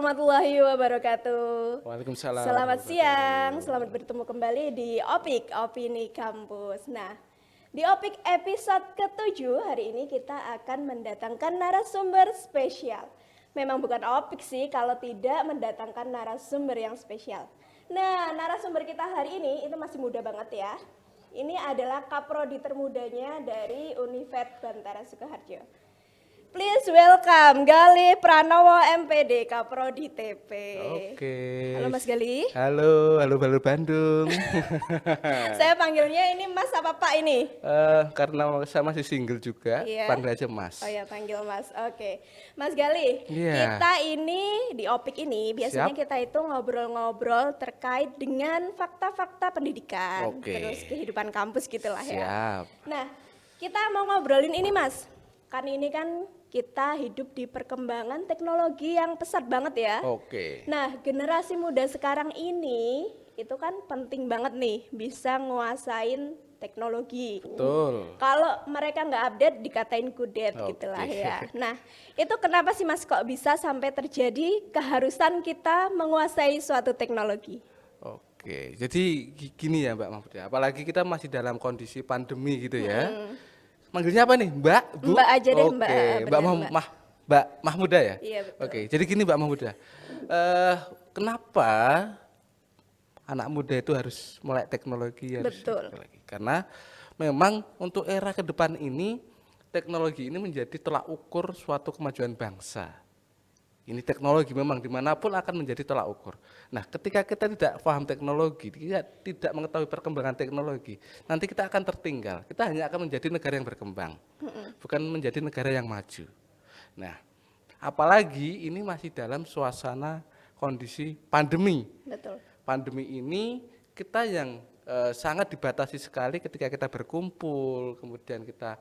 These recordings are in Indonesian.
warahmatullahi wabarakatuh. Waalaikumsalam Selamat warahmatullahi siang, wabarakatuh. selamat bertemu kembali di Opik, Opini Kampus. Nah, di Opik episode ke-7 hari ini kita akan mendatangkan narasumber spesial. Memang bukan Opik sih kalau tidak mendatangkan narasumber yang spesial. Nah, narasumber kita hari ini itu masih muda banget ya. Ini adalah kaprodi termudanya dari Univet Bantara Sukoharjo. Please welcome Gali Pranowo MPD Kaprodi TP. Oke. Halo Mas Gali. Halo Bandung. Saya panggilnya ini Mas apa Pak ini? Karena saya masih single juga, Iya. panggil aja Mas. Oh ya panggil Mas. Oke. Mas Gali, Iya. kita ini di Opik ini biasanya Siap. kita itu ngobrol-ngobrol terkait dengan fakta-fakta pendidikan, Oke. terus kehidupan kampus gitulah ya. Siap. Nah, kita mau ngobrolin ini Mas. Kan ini kan kita hidup di perkembangan teknologi yang pesat banget ya. Oke. Nah, generasi muda sekarang ini itu kan penting banget nih bisa nguasain teknologi. Betul. Kalau mereka nggak update dikatain kudet Oke. gitulah ya. Nah, itu kenapa sih Mas kok bisa sampai terjadi keharusan kita menguasai suatu teknologi? Oke. Jadi gini ya Mbak Mahfud ya. Apalagi kita masih dalam kondisi pandemi gitu ya. Manggilnya apa nih? Mbak, Bu? Mbak aja deh, Oke. Mbak. Mbak Benar, Mbak. Mbak Mahmuda ya? Iya, betul. Oke. Jadi gini Mbak Mahmuda. Kenapa anak muda itu harus melek teknologi, harus Betul. teknologi? Karena memang untuk era ke depan ini teknologi ini menjadi tolak ukur suatu kemajuan bangsa. Ini teknologi memang dimanapun akan menjadi tolak ukur. Nah, ketika kita tidak paham teknologi, kita tidak mengetahui perkembangan teknologi, nanti kita akan tertinggal. Kita hanya akan menjadi negara yang berkembang, bukan menjadi negara yang maju. Nah, apalagi ini masih dalam suasana kondisi pandemi. Betul. Pandemi ini kita yang sangat dibatasi sekali ketika kita berkumpul, kemudian kita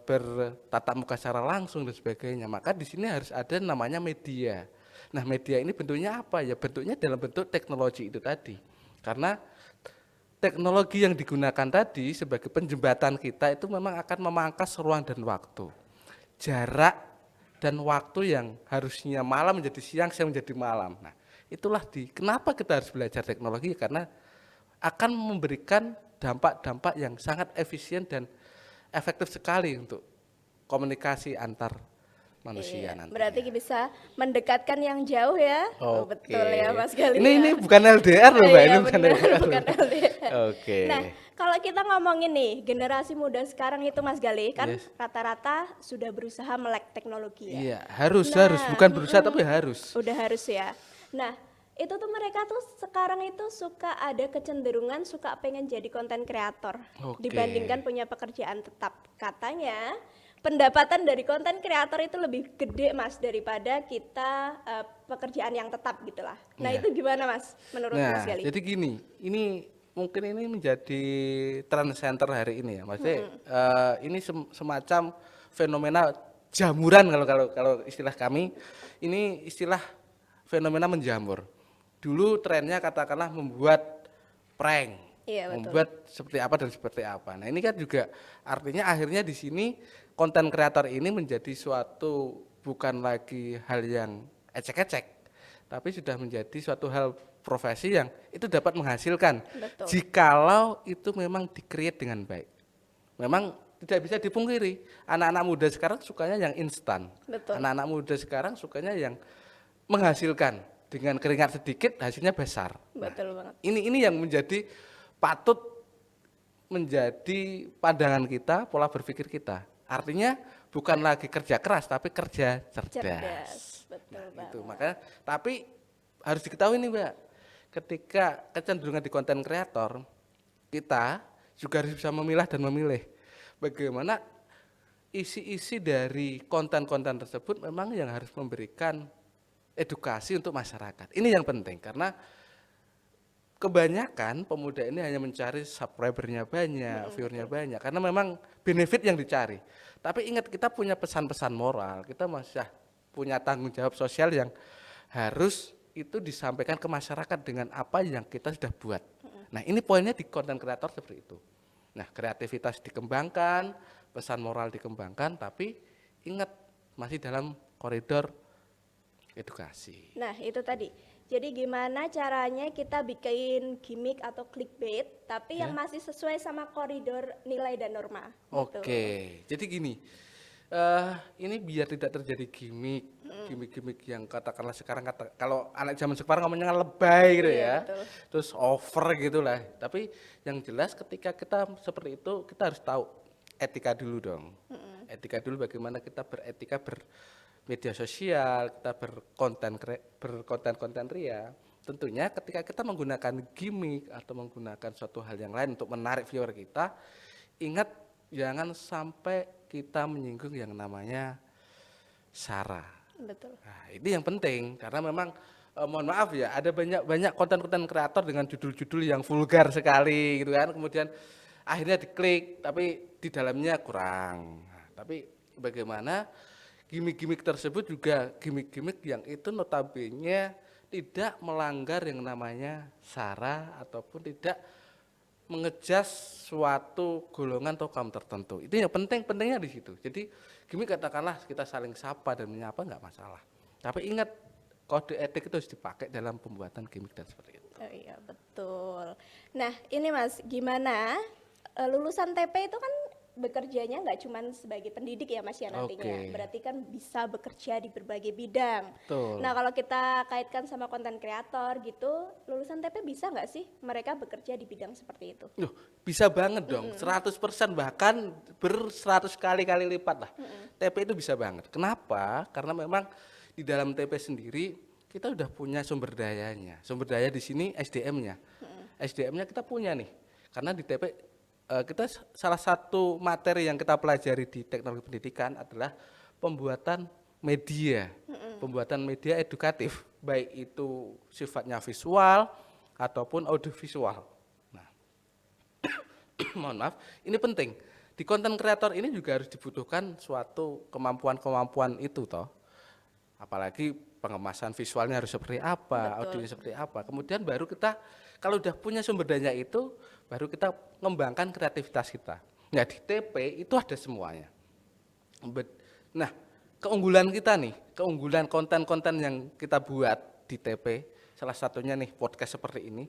bertatap muka secara langsung dan sebagainya. Maka di sini harus ada namanya media. Nah, media ini bentuknya apa ya? Bentuknya dalam bentuk teknologi itu tadi. Karena teknologi yang digunakan tadi sebagai penjembatan kita itu memang akan memangkas ruang dan waktu. Jarak dan waktu yang harusnya malam menjadi siang menjadi malam. Nah, itulah kenapa kita harus belajar teknologi, karena akan memberikan dampak-dampak yang sangat efisien dan efektif sekali untuk komunikasi antar manusia nanti. Berarti bisa mendekatkan yang jauh ya. Oh, Oke. betul ya Mas Gali. Ini bukan LDR loh Mbak, Iya, ini bukan benar, LDR. bukan LDR. Oke. Nah, kalau kita ngomongin nih generasi muda sekarang itu Mas Gali kan Yes. rata-rata sudah berusaha melek teknologi ya. Iya, harus Nah, bukan berusaha tapi harus. Udah harus ya. Nah, itu tuh mereka tuh sekarang itu suka ada kecenderungan suka pengen jadi konten kreator Oke. dibandingkan punya pekerjaan tetap. Katanya pendapatan dari konten kreator itu lebih gede Mas daripada kita pekerjaan yang tetap gitulah. Nah, Iya. itu gimana Mas menurut Nah, Mas Gali? jadi gini, ini mungkin ini menjadi trend center hari ini ya, maksudnya ini semacam fenomena jamuran kalau istilah kami, ini istilah fenomena menjamur. Dulu trennya katakanlah membuat prank, Iya, betul. membuat seperti apa dan seperti apa. Nah, ini kan juga artinya akhirnya di sini konten kreator ini menjadi suatu bukan lagi hal yang ecek-ecek, tapi sudah menjadi suatu hal profesi yang itu dapat menghasilkan. Betul. Jikalau itu memang di-create dengan baik. Memang tidak bisa dipungkiri, anak-anak muda sekarang sukanya yang instan. Betul. Anak-anak muda sekarang sukanya yang menghasilkan dengan keringat sedikit hasilnya besar. Betul banget. Ini yang menjadi patut menjadi pandangan kita, pola berpikir kita. Artinya bukan lagi kerja keras tapi kerja cerdas. Cerdas. Betul banget. Itu makanya, tapi harus diketahui nih Mbak, ketika kecenderungan di konten kreator, kita juga harus bisa memilah dan memilih bagaimana isi-isi dari konten-konten tersebut memang yang harus memberikan edukasi untuk masyarakat. Ini yang penting karena kebanyakan pemuda ini hanya mencari subscribernya banyak, viewernya banyak, karena memang benefit yang dicari. Tapi ingat, kita punya pesan-pesan moral, kita masih punya tanggung jawab sosial yang harus itu disampaikan ke masyarakat dengan apa yang kita sudah buat. Nah, ini poinnya di konten kreator seperti itu. Nah, kreativitas dikembangkan, pesan moral dikembangkan, tapi ingat masih dalam koridor edukasi. Nah, itu tadi. Jadi gimana caranya kita bikin gimmick atau clickbait tapi yang Ya. masih sesuai sama koridor nilai dan norma gitu. Oke, jadi gini, ini biar tidak terjadi gimmick yang katakanlah sekarang kalau anak zaman sekarang ngomongnya lebay gitu Iya, ya, betul. terus over gitulah. Tapi yang jelas ketika kita seperti itu kita harus tahu etika dulu dong. Etika dulu bagaimana kita beretika bermedia sosial, kita berkonten ria. Tentunya ketika kita menggunakan gimmick atau menggunakan suatu hal yang lain untuk menarik viewer kita, ingat jangan sampai kita menyinggung yang namanya sara. Betul. Nah, ini yang penting karena memang mohon maaf ya, ada banyak konten-konten kreator dengan judul-judul yang vulgar sekali gitu kan. Kemudian akhirnya diklik tapi di dalamnya kurang. Nah, tapi bagaimana gimmick-gimmick tersebut juga gimmick-gimmick yang itu notabene tidak melanggar yang namanya sara ataupun tidak mengejas suatu golongan atau kaum tertentu. Itu yang pentingnya di situ. Jadi gimmick katakanlah kita saling sapa dan menyapa nggak masalah. Tapi ingat kode etik itu harus dipakai dalam pembuatan gimmick dan seperti itu. Oh iya, betul. Nah, ini Mas, gimana lulusan TP itu kan bekerjanya nggak cuma sebagai pendidik ya Mas ya nantinya. Oke. Berarti kan bisa bekerja di berbagai bidang. Betul. Nah, kalau kita kaitkan sama konten kreator gitu, lulusan TP bisa nggak sih mereka bekerja di bidang seperti itu? Loh, bisa banget dong, 100% bahkan 100 kali lipat lah. TP itu bisa banget. Kenapa? Karena memang di dalam TP sendiri kita udah punya sumber dayanya. Sumber daya di sini SDM-nya. SDM-nya kita punya nih. Karena di TP kita salah satu materi yang kita pelajari di teknologi pendidikan adalah pembuatan media. Pembuatan media edukatif, baik itu sifatnya visual ataupun audiovisual. Nah, mohon maaf, ini penting. Di konten kreator ini juga harus dibutuhkan suatu kemampuan-kemampuan itu toh. Apalagi pengemasan visualnya harus seperti apa, audionya seperti apa. Kemudian baru kita kalau udah punya sumber daya itu, baru kita mengembangkan kreativitas kita. Nah, di TP itu ada semuanya. Nah, keunggulan kita nih, keunggulan konten-konten yang kita buat di TP, salah satunya nih podcast seperti ini.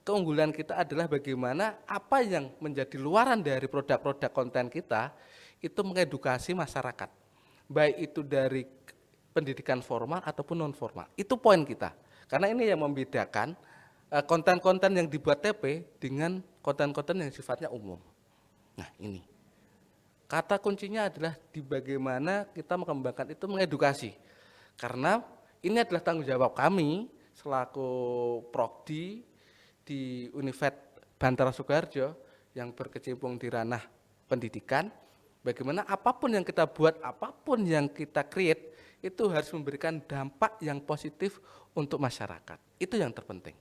Keunggulan kita adalah bagaimana apa yang menjadi luaran dari produk-produk konten kita itu mengedukasi masyarakat. Baik itu dari pendidikan formal ataupun non formal. Itu poin kita. Karena ini yang membedakan konten-konten yang dibuat TP dengan konten-konten yang sifatnya umum. Nah, ini. Kata kuncinya adalah di bagaimana kita mengembangkan itu mengedukasi. Karena ini adalah tanggung jawab kami selaku prodi di Univet Bantara Soekarjo yang berkecimpung di ranah pendidikan. Bagaimana apapun yang kita buat, apapun yang kita create itu harus memberikan dampak yang positif untuk masyarakat. Itu yang terpenting.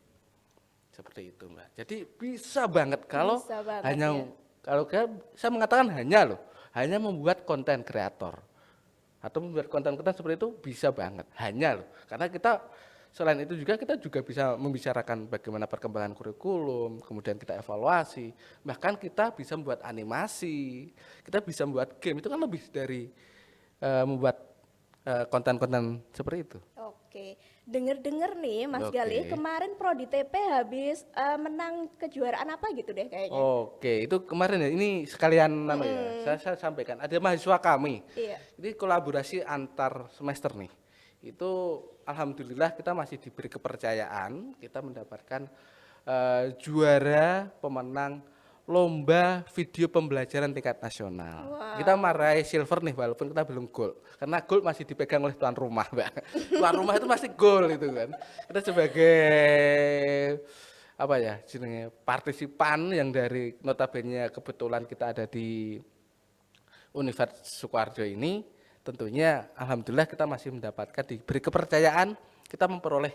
Seperti itu, Mbak. Jadi bisa banget kalau Bisa banget, hanya ya. kalau saya mengatakan hanya membuat konten kreator atau membuat konten-konten seperti itu bisa banget, hanya loh. Karena kita selain itu juga kita juga bisa membicarakan bagaimana perkembangan kurikulum, kemudian kita evaluasi, bahkan kita bisa membuat animasi, kita bisa membuat game, itu kan lebih dari membuat konten-konten seperti itu. Oke, denger-denger nih Mas Oke. Gali, kemarin Prodi TP habis menang kejuaraan apa gitu deh kayaknya. Oke, itu kemarin ya, ini sekalian saya sampaikan, ada mahasiswa kami, Iya. ini kolaborasi antar semester nih, itu alhamdulillah kita masih diberi kepercayaan, kita mendapatkan juara pemenang lomba video pembelajaran tingkat nasional. Wow. Kita meraih silver nih walaupun kita belum gold. Karena gold masih dipegang oleh tuan rumah, Mbak. Tuan rumah itu masih gold itu kan. Kita sebagai apa ya, jenenge partisipan yang dari notabene kebetulan kita ada di Universitas Soekarjo ini, tentunya alhamdulillah kita masih mendapatkan diberi kepercayaan kita memperoleh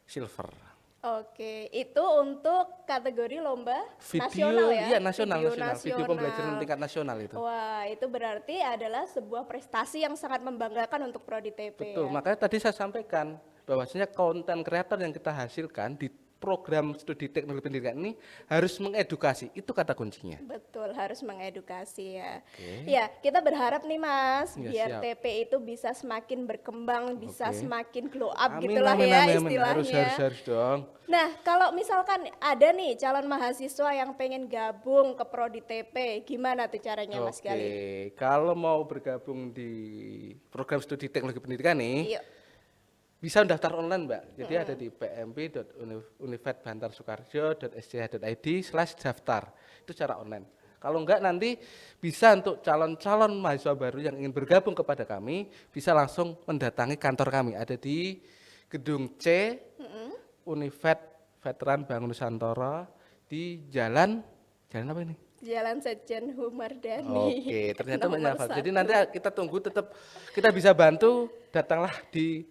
silver. Oke, itu untuk kategori lomba Video, nasional ya? iya nasional, Video nasional, video pembelajaran tingkat nasional itu. Wah, itu berarti adalah sebuah prestasi yang sangat membanggakan untuk Prodi TP Betul, ya? makanya tadi saya sampaikan bahwasanya konten kreator yang kita hasilkan di program studi teknologi pendidikan ini harus mengedukasi, itu kata kuncinya. Betul, harus mengedukasi ya. Oke. Ya, kita berharap nih Mas, Ya, biar siap. TP itu bisa semakin berkembang, bisa Oke. semakin glow up Amin, gitulah amin, ya amin, amin. istilahnya. Harus dong. Nah, kalau misalkan ada nih calon mahasiswa yang pengen gabung ke Prodi TP, gimana tuh caranya Mas Gali? Oke, kalau mau bergabung di program studi teknologi pendidikan nih, Yuk. bisa daftar online Mbak. Jadi ada di pmp.univedbantarsoekarjo.sch.id/daftar. Itu cara online. Kalau enggak nanti bisa untuk calon-calon mahasiswa baru yang ingin bergabung kepada kami, bisa langsung mendatangi kantor kami. Ada di Gedung C, Univet Veteran Bangun Nusantara di jalan apa ini? Jalan Sekjen Humardani. Oke, ternyata Nomor menyapa. Jadi 1. nanti kita tunggu, tetap kita bisa bantu, datanglah di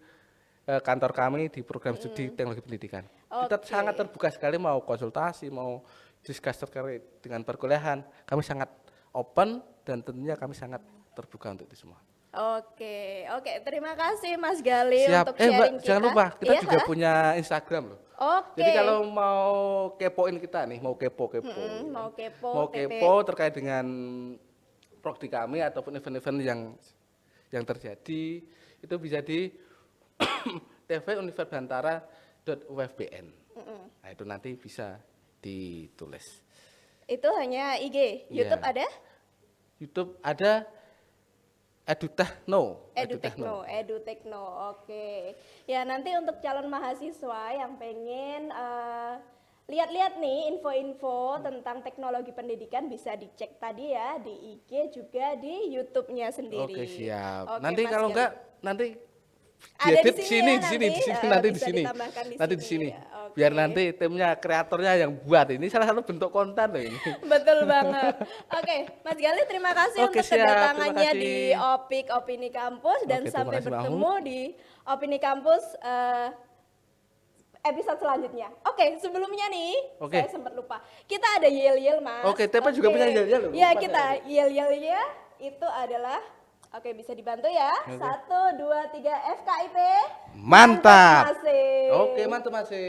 kantor kami di program studi teknologi pendidikan. Kita Oke. sangat terbuka sekali, mau konsultasi, mau diskus terkait dengan perkuliahan. Kami sangat open dan tentunya kami sangat terbuka untuk itu semua. Oke, terima kasih Mas Gali Siap. untuk Mbak, sharing kita. jangan lupa kita Iya, juga ha? punya Instagram loh. Oke. Jadi kalau mau kepoin kita nih, mau kepo, mau kepo, mau TP. kepo terkait dengan prodi kami ataupun event-event yang terjadi, itu bisa di tvuniverbantara.ufbn. Nah itu nanti bisa ditulis. Itu hanya IG. Iya. YouTube ada? YouTube ada Edutechno. Edutekno. Oke. Ya, nanti untuk calon mahasiswa yang pengen lihat-lihat nih info-info tentang teknologi pendidikan bisa dicek tadi ya di IG juga di YouTube-nya sendiri. Oke, siap. Oke, Nanti Mas kalau Gali. enggak nanti Ada diedit di sini ya nanti di bisa sini. ditambahkan di Nanti di sini sini. ya. Oke. Biar nanti timnya kreatornya yang buat. Ini salah satu bentuk konten loh ini. Betul banget. Oke, Mas Gali terima kasih Oke, untuk siap. kedatangannya Terima di kasih. Opik Opini Kampus dan Oke, terima sampai kasih, Mbak bertemu di Opini Kampus episode selanjutnya. Oke, sebelumnya nih, Oke. saya sempat lupa. Kita ada yel-yel, Mas. Oke, TP juga punya yel-yel loh, Ya, lupa kita saya. yel-yelnya itu adalah oke, bisa dibantu ya. Oke. 1 2 3 FKIP. Mantap. Masih. Oke, mantap masih.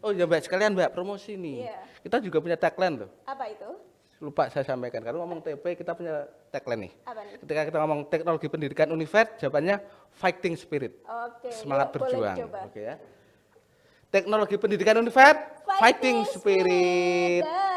Oh ya Mbak, sekalian Mbak promosi nih. Iya. Kita juga punya tagline loh. Apa itu? Lupa saya sampaikan. Kalau ngomong TP kita punya tagline nih. Apa nih? Ketika kita ngomong teknologi pendidikan Univet, jawabannya fighting spirit. Oke, Semangat yuk, boleh berjuang. dicoba. Oke ya. Teknologi pendidikan Univet, fighting spirit. Dah.